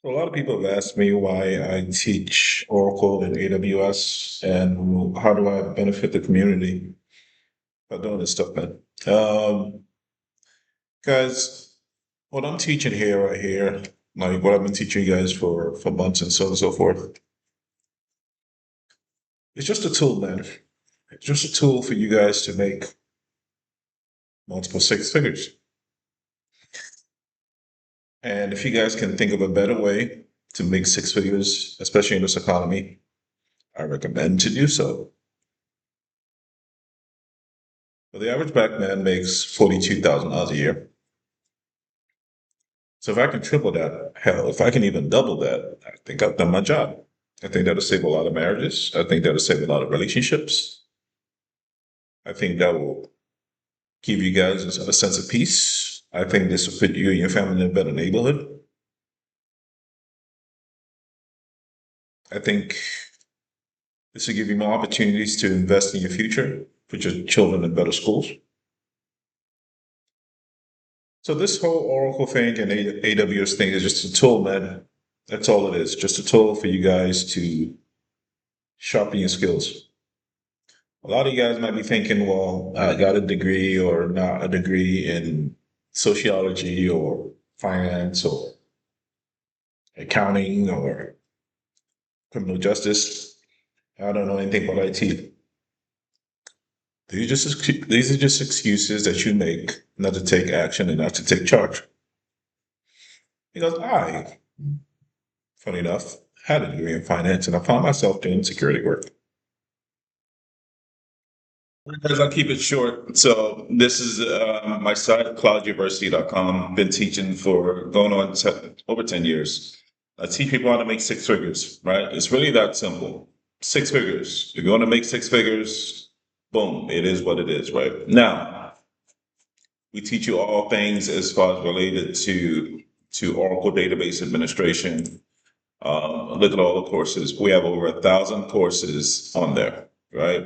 A lot of people have asked me why I teach Oracle and AWS and how do I benefit the community by doing this stuff, man. Um, Guys, what I'm teaching here right here, like what I've been teaching you guys for months and so on and so forth, it's just a tool, man. It's just a tool for you guys to make multiple six figures. And if you guys can think of a better way to make six figures, especially in this economy, I recommend to do so. But the average black man makes $42,000 a year. So if I can triple that, hell, if I can even double that, I think I've done my job. I think that'll save a lot of marriages. I think that'll save a lot of relationships. I think that will give you guys a sense of peace. I think this will put you and your family in a better neighborhood. I think this will give you more opportunities to invest in your future, put your children in better schools. So this whole Oracle thing and AWS thing is just a tool, man. That's all it is. Just a tool for you guys to sharpen your skills. A lot of you guys might be thinking, well, I got a degree or not a degree in sociology or finance or accounting or criminal justice. I don't know anything about IT. These are just excuses that you make not to take action and not to take charge. Because I, funny enough, had a degree in finance and I found myself doing security work. Because I keep it short. So this is my site, clouduniversity.com. Been teaching for going on over 10 years. I teach people how to make six figures, right? It's really that simple. Six figures. If you want to make six figures, boom, it is what it is, right? Now, we teach you all things as far as related to Oracle database administration. Look at all the courses. We have over 1,000 courses on there, right?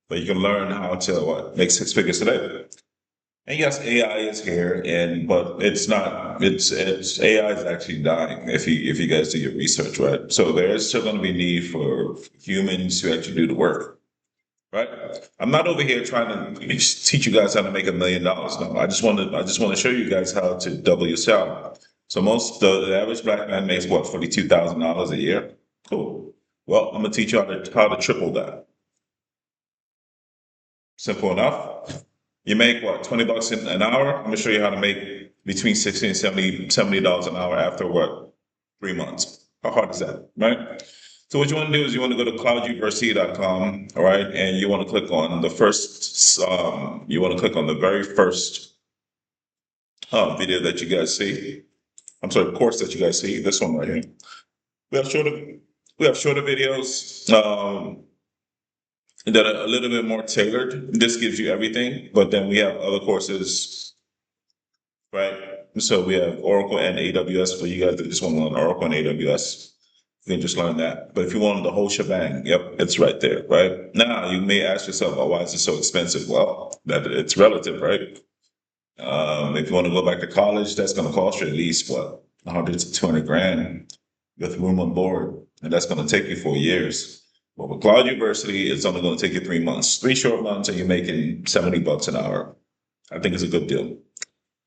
But you can learn how to make six figures today. And yes, AI is here, and but it's not. It's AI is actually dying if you guys do your research, right? So there is still going to be need for humans to actually do the work, right? I'm not over here trying to teach you guys how to make $1 million. No, I just want to show you guys how to double your salary. So the average black man makes what, $42,000 a year. Cool. Well, I'm gonna teach you how to triple that. Simple enough. You make what, 20 bucks an hour? I'm gonna show you how to make between 60 and $70 an hour after what, 3 months. How hard is that, right? So what you want to do is you want to go to clouduniversity.com, all right, and you want to click on the first, you want to click on the very first video that you guys see. I'm sorry, course that you guys see, this one right here. We have shorter, we have shorter videos that are a little bit more tailored. This gives you everything, but then we have other courses, right? So we have Oracle and AWS for you guys that just want to learn Oracle and AWS. You can just learn that. But if you want the whole shebang, yep, it's right there, right? Now you may ask yourself, well, why is it so expensive? Well, that it's relative, right? If you want to go back to college, that's going to cost you at least what, 100 to 200 grand with room on board, and that's going to take you 4 years. But with Cloud University, it's only going to take you 3 months, 3 short months, and you're making 70 bucks an hour. I think it's a good deal.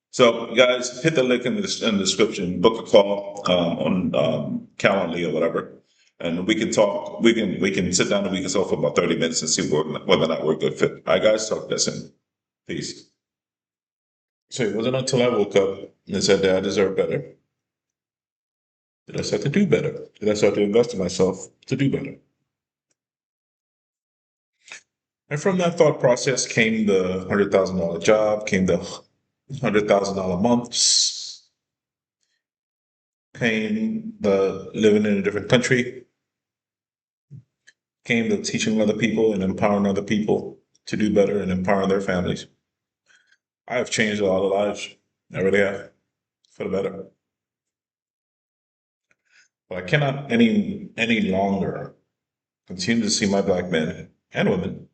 So, guys, hit the link in the description, book a call on Calendly or whatever, and we can talk. We can sit down and we can talk for about 30 minutes and see whether or not we're a good fit. All right, guys, talk to you soon. Peace. So it wasn't until I woke up and said that I deserve better did I start to do better. Did I start to invest in myself to do better? And from that thought process came the $100,000 job, came the $100,000 months, came the living in a different country, came the teaching other people and empowering other people to do better and empowering their families. I have changed a lot of lives. I really have, for the better. But I cannot any longer continue to see my black men and women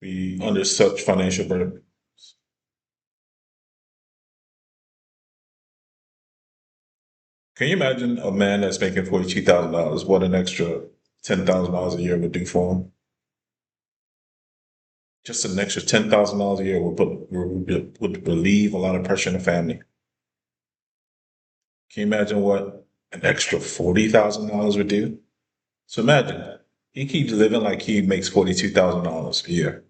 be under such financial burden. Can you imagine a man that's making $42,000? What an extra $10,000 a year would do for him? Just an extra $10,000 a year would relieve a lot of pressure in the family. Can you imagine what an extra $40,000 would do? So imagine he keeps living like he makes $42,000 a year,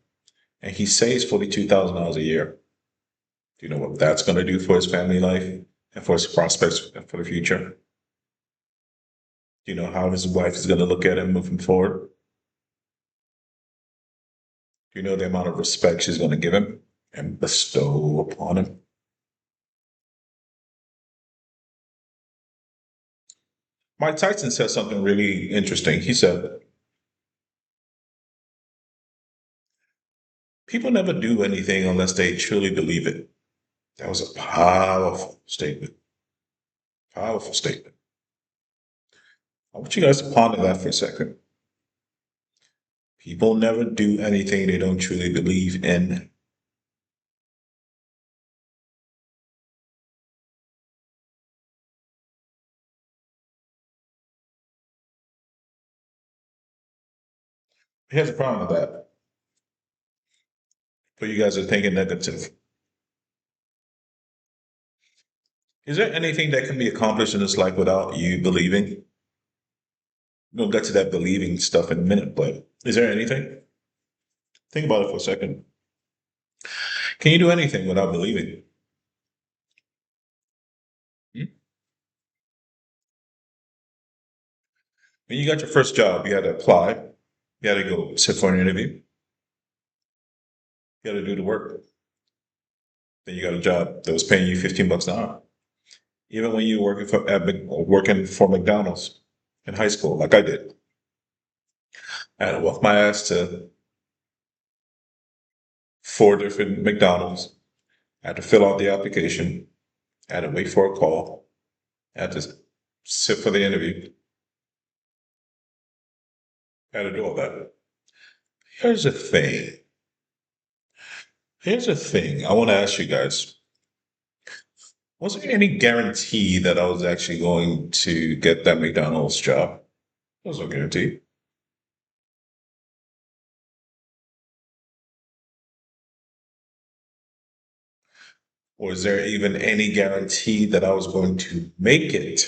and he saves $42,000 a year. Do you know what that's going to do for his family life and for his prospects for the future? Do you know how his wife is going to look at him moving forward? Do you know the amount of respect she's going to give him and bestow upon him? Mike Tyson said something really interesting. He said, people never do anything unless they truly believe it. That was a powerful statement. Powerful statement. I want you guys to ponder that for a second. People never do anything they don't truly believe in. Here's the problem with that. But you guys are thinking negative. Is there anything that can be accomplished in this life without you believing? We'll get to that believing stuff in a minute, but is there anything? Think about it for a second. Can you do anything without believing? Hmm? When you got your first job, you had to apply, you had to go sit for an interview, you had to do the work. Then you got a job that was paying you 15 bucks an hour. Even when you were working for McDonald's in high school, like I did, I had to walk my ass to 4 different McDonald's. I had to fill out the application. I had to wait for a call. I had to sit for the interview. I had to do all that. Here's the thing. Here's the thing. I want to ask you guys. Was there any guarantee that I was actually going to get that McDonald's job? There was no guarantee. Or is there even any guarantee that I was going to make it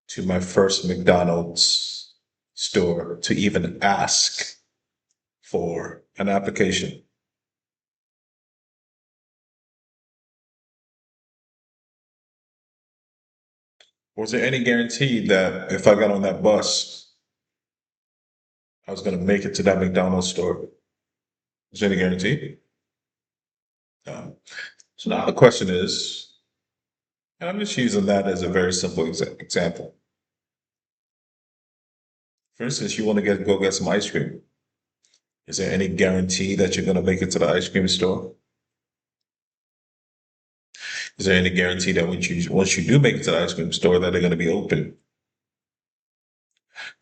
to my first McDonald's store to even ask for an application? Was there any guarantee that if I got on that bus, I was going to make it to that McDonald's store? Was there any guarantee? No. So now the question is, and I'm just using that as a very simple example. For instance, you want to go get some ice cream. Is there any guarantee that you're going to make it to the ice cream store? Is there any guarantee that once you do make it to the ice cream store that they're going to be open?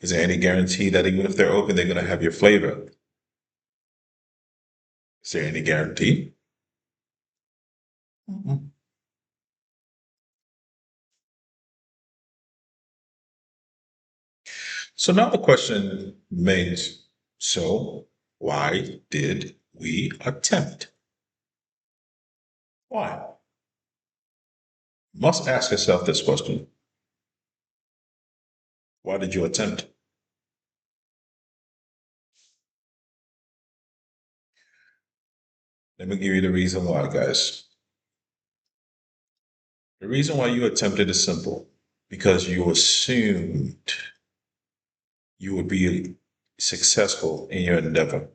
Is there any guarantee that even if they're open, they're going to have your flavor? Is there any guarantee? Mhm. So now the question remains, so why did we attempt? Why? Must ask yourself this question. Why did you attempt? Let me give you the reason why, guys. The reason why you attempted is simple. Because you assumed you would be successful in your endeavor.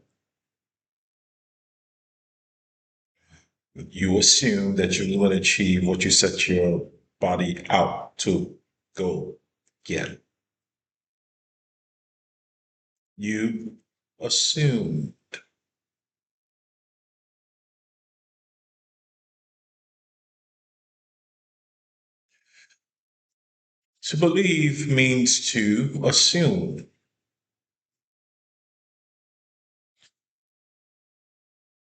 You assume that you will achieve what you set your body out to go get. You assume. To believe means to assume.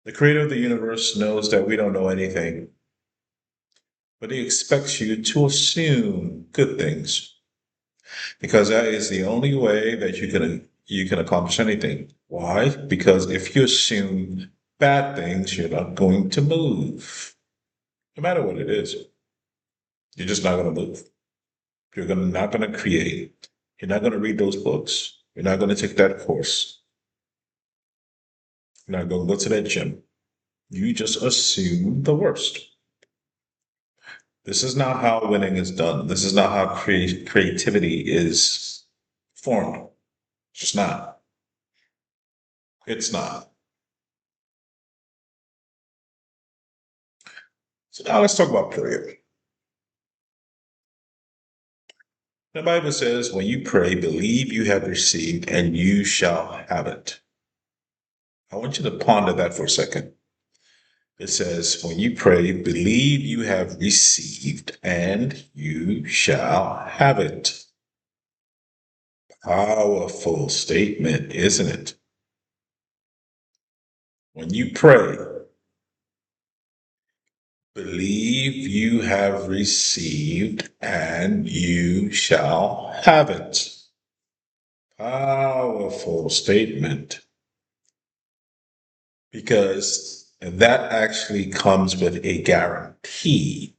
The creator of the universe knows that we don't know anything, but he expects you to assume good things because that is the only way that you can accomplish anything. Why? Because if you assume bad things, you're not going to move. No matter what it is, you're just not going to move. Not going to create. You're not going to read those books. You're not going to take that course. You're not going to go to that gym. You just assume the worst. This is not how winning is done. This is not how creativity is formed. It's just not. It's not. So now let's talk about prayer. The Bible says, when you pray, believe you have received and you shall have it. I want you to ponder that for a second. It says, when you pray, believe you have received and you shall have it. Powerful statement, isn't it? When you pray, believe you have received and you shall have it. Powerful statement. Because that actually comes with a guarantee.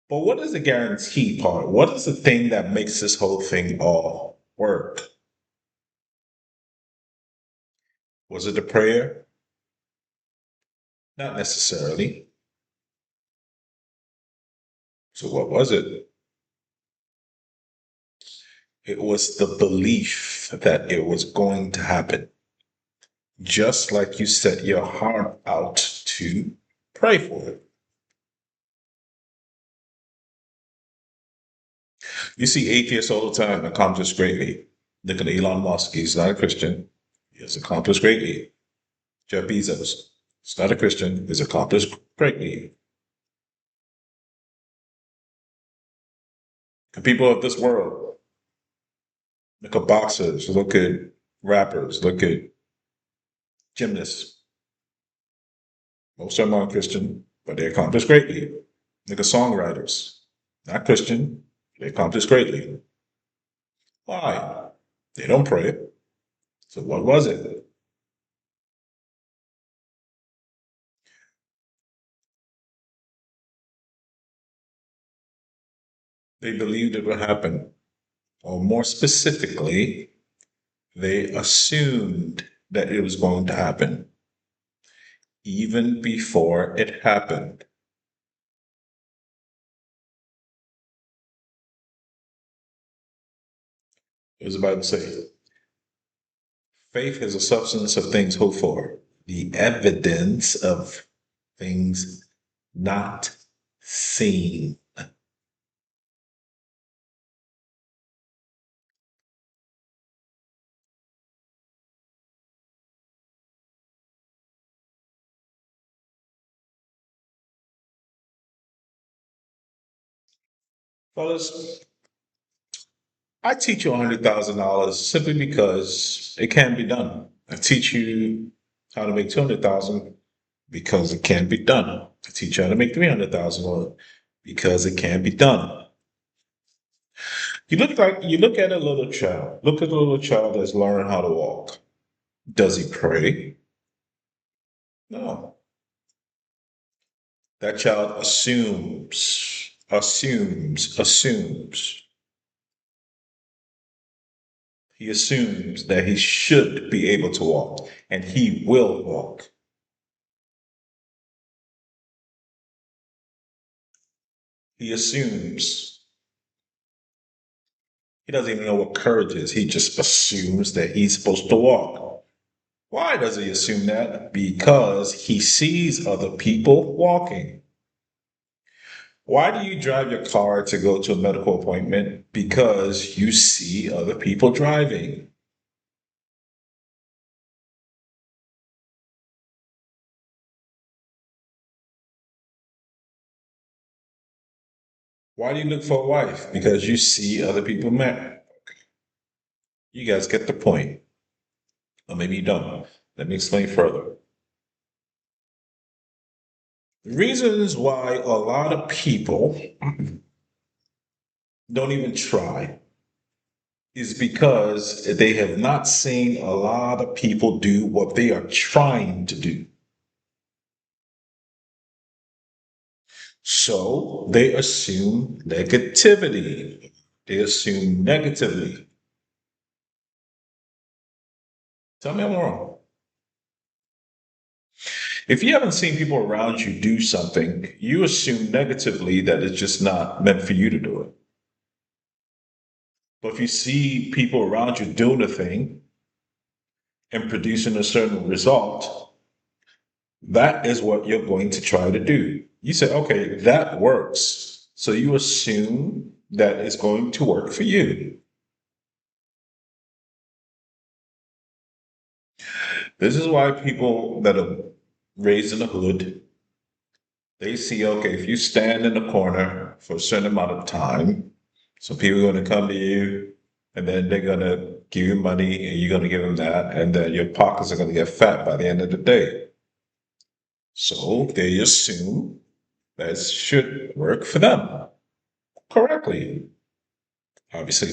But what is the guarantee part? What is the thing that makes this whole thing all work? Was it the prayer? Not necessarily. So what was it? It was the belief that it was going to happen. Just like you set your heart out to pray for it. You see atheists all the time accomplish greatly. Look at Elon Musk. He's not a Christian. He has accomplished greatly. Jeff Bezos. He's not a Christian. He's accomplished greatly. The people of this world. Look at boxers. Look at rappers. Look at gymnasts. Most of them aren't Christian, but they accomplish greatly. Look at songwriters. Not Christian. They accomplish greatly. Why? They don't pray. So what was it? They believed it would happen. Or more specifically, they assumed that it was going to happen even before it happened. What does the Bible say? Faith is a substance of things hoped for, the evidence of things not seen. Fellas, I teach you $100,000 simply because it can be done. I teach you how to make 200,000 because it can be done. I teach you how to make 300,000 because it can be done. You look at a little child. Look at a little child that's learning how to walk. Does he pray? No. That child assumes. He assumes that he should be able to walk, and he will walk. He assumes. He doesn't even know what courage is. He just assumes that he's supposed to walk. Why does he assume that? Because he sees other people walking. Why do you drive your car to go to a medical appointment? Because you see other people driving. Why do you look for a wife? Because you see other people married. You guys get the point. Or maybe you don't. Let me explain further. Reasons why a lot of people don't even try is because they have not seen a lot of people do what they are trying to do. So they assume negativity. They assume negatively. Tell me I'm wrong. If you haven't seen people around you do something, you assume negatively that it's just not meant for you to do it. But if you see people around you doing a thing and producing a certain result, that is what you're going to try to do. You say, okay, that works. So you assume that it's going to work for you. This is why people that are raised in the hood, they see, okay, if you stand in the corner for a certain amount of time, so people are going to come to you and then they're going to give you money and you're going to give them that. And then your pockets are going to get fat by the end of the day. So they assume that should work for them correctly. Obviously,